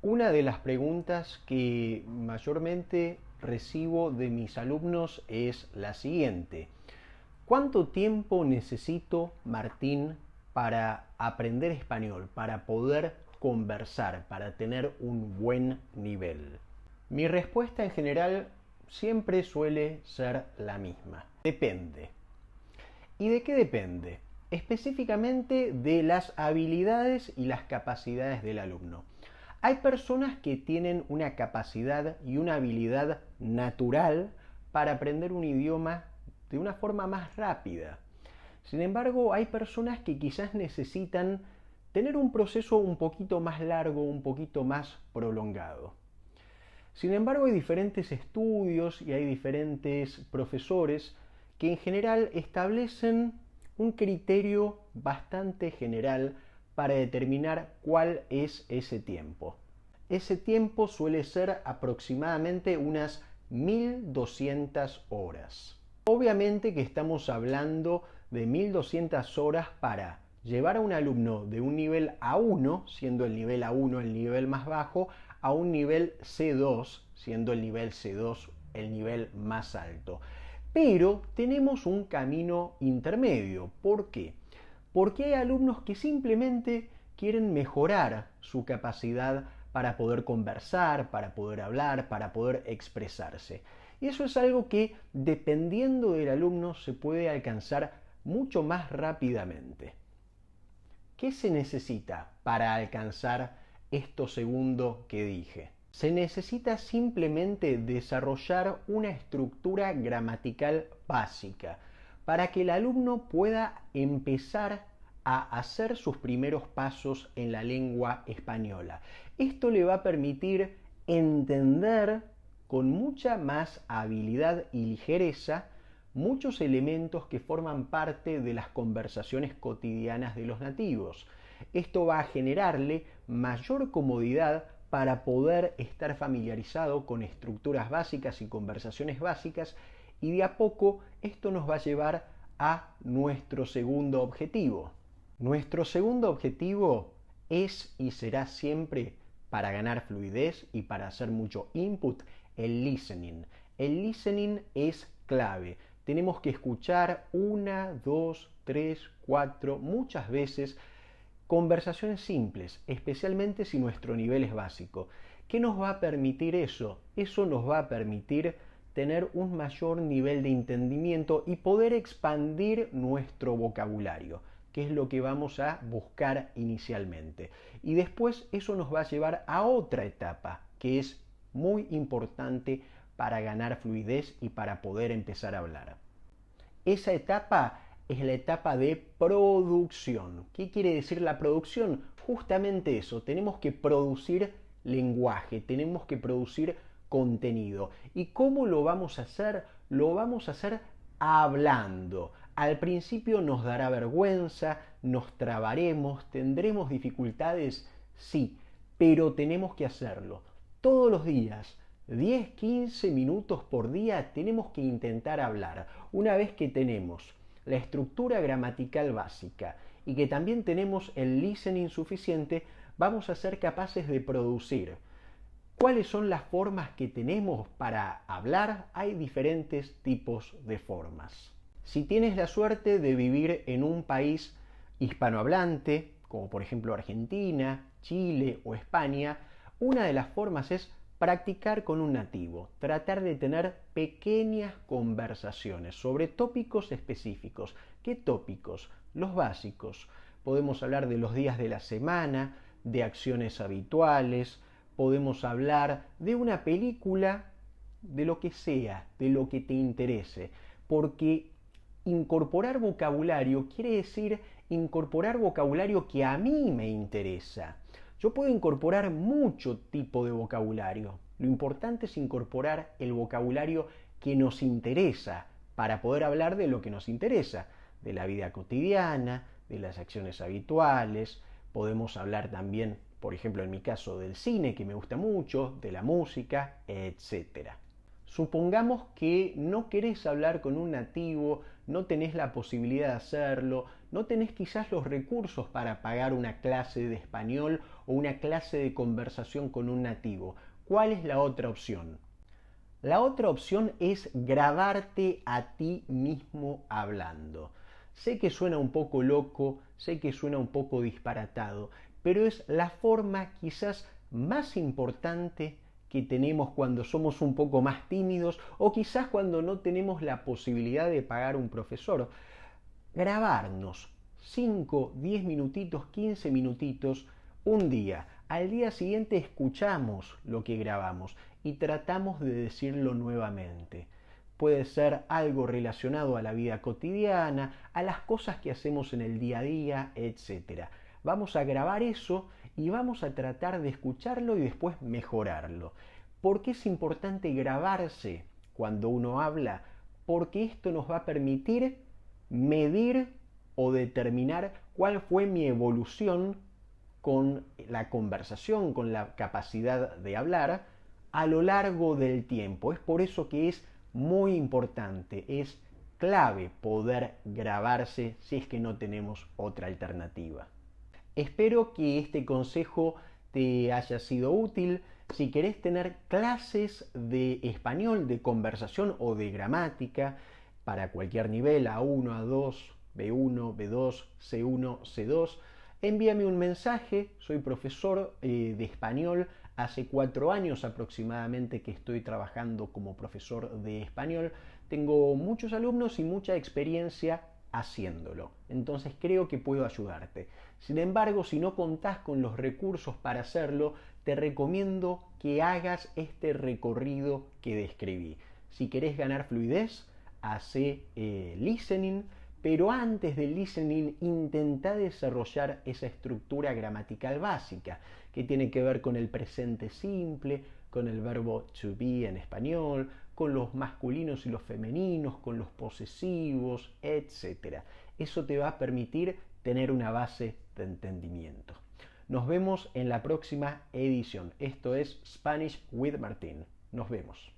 Una de las preguntas que mayormente recibo de mis alumnos es la siguiente. ¿Cuánto tiempo necesito, Martín, para aprender español, para poder conversar, para tener un buen nivel? Mi respuesta en general siempre suele ser la misma. Depende. ¿Y de qué depende? Específicamente de las habilidades y las capacidades del alumno. Hay personas que tienen una capacidad y una habilidad natural para aprender un idioma de una forma más rápida. Sin embargo, hay personas que quizás necesitan tener un proceso un poquito más largo, un poquito más prolongado. Sin embargo, hay diferentes estudios y hay diferentes profesores que en general establecen un criterio bastante general para determinar cuál es ese tiempo. Ese tiempo suele ser aproximadamente unas 1200 horas. Obviamente que estamos hablando de 1200 horas para llevar a un alumno de un nivel A1, siendo el nivel A1 el nivel más bajo, a un nivel C2, siendo el nivel C2 el nivel más alto. Pero tenemos un camino intermedio. ¿Por qué? Porque hay alumnos que simplemente quieren mejorar su capacidad para poder conversar, para poder hablar, para poder expresarse. Y eso es algo que, dependiendo del alumno, se puede alcanzar mucho más rápidamente. ¿Qué se necesita para alcanzar esto segundo que dije? Se necesita simplemente desarrollar una estructura gramatical básica para que el alumno pueda empezar a hacer sus primeros pasos en la lengua española. Esto le va a permitir entender con mucha más habilidad y ligereza muchos elementos que forman parte de las conversaciones cotidianas de los nativos. Esto va a generarle mayor comodidad para poder estar familiarizado con estructuras básicas y conversaciones básicas, y de a poco esto nos va a llevar a nuestro segundo objetivo. Nuestro segundo objetivo es y será siempre, para ganar fluidez y para hacer mucho input, el listening. El listening es clave. Tenemos que escuchar 1, 2, 3, 4, muchas veces conversaciones simples, especialmente si nuestro nivel es básico. ¿Qué nos va a permitir eso? Eso nos va a permitir tener un mayor nivel de entendimiento y poder expandir nuestro vocabulario, que es lo que vamos a buscar inicialmente. Y después eso nos va a llevar a otra etapa, que es muy importante para ganar fluidez y para poder empezar a hablar. Esa etapa es la etapa de producción. ¿Qué quiere decir la producción? Justamente eso, tenemos que producir lenguaje, tenemos que producir contenido. ¿Y cómo lo vamos a hacer? Lo vamos a hacer hablando. Al principio nos dará vergüenza, nos trabaremos, tendremos dificultades, sí, pero tenemos que hacerlo. Todos los días, 10-15 minutos por día tenemos que intentar hablar. Una vez que tenemos la estructura gramatical básica y que también tenemos el listening suficiente, vamos a ser capaces de producir. ¿Cuáles son las formas que tenemos para hablar? Hay diferentes tipos de formas. Si tienes la suerte de vivir en un país hispanohablante, como por ejemplo Argentina, Chile o España, una de las formas es practicar con un nativo, tratar de tener pequeñas conversaciones sobre tópicos específicos. ¿Qué tópicos? Los básicos. Podemos hablar de los días de la semana, de acciones habituales, podemos hablar de una película, de lo que sea, de lo que te interese, porque incorporar vocabulario quiere decir incorporar vocabulario que a mí me interesa. Yo puedo incorporar mucho tipo de vocabulario. Lo importante es incorporar el vocabulario que nos interesa para poder hablar de lo que nos interesa, de la vida cotidiana, de las acciones habituales. Podemos hablar también, por ejemplo, en mi caso, del cine, que me gusta mucho, de la música, etc. Supongamos que no querés hablar con un nativo, no tenés la posibilidad de hacerlo, no tenés quizás los recursos para pagar una clase de español o una clase de conversación con un nativo. ¿Cuál es la otra opción? La otra opción es grabarte a ti mismo hablando. Sé que suena un poco loco, sé que suena un poco disparatado, pero es la forma quizás más importante que tenemos cuando somos un poco más tímidos o quizás cuando no tenemos la posibilidad de pagar un profesor. Grabarnos 5, 10 minutitos, 15 minutitos un día. Al día siguiente escuchamos lo que grabamos y tratamos de decirlo nuevamente. Puede ser algo relacionado a la vida cotidiana, a las cosas que hacemos en el día a día, etc. Vamos a grabar eso y vamos a tratar de escucharlo y después mejorarlo. ¿Por qué es importante grabarse cuando uno habla? Porque esto nos va a permitir medir o determinar cuál fue mi evolución con la conversación, con la capacidad de hablar a lo largo del tiempo. Es por eso que es muy importante, es clave poder grabarse si es que no tenemos otra alternativa. Espero que este consejo te haya sido útil. Si querés tener clases de español, de conversación o de gramática para cualquier nivel, A1, A2, B1, B2, C1, C2, envíame un mensaje. Soy profesor de español. Hace 4 años aproximadamente que estoy trabajando como profesor de español. Tengo muchos alumnos y mucha experiencia haciéndolo. Entonces creo que puedo ayudarte. Sin embargo, si no contás con los recursos para hacerlo, te recomiendo que hagas este recorrido que describí. Si querés ganar fluidez, hace listening, pero antes del listening intenta desarrollar esa estructura gramatical básica que tiene que ver con el presente simple, con el verbo to be en español, con los masculinos y los femeninos, con los posesivos, etc. Eso te va a permitir tener una base de entendimiento. Nos vemos en la próxima edición. Esto es Spanish with Martín. Nos vemos.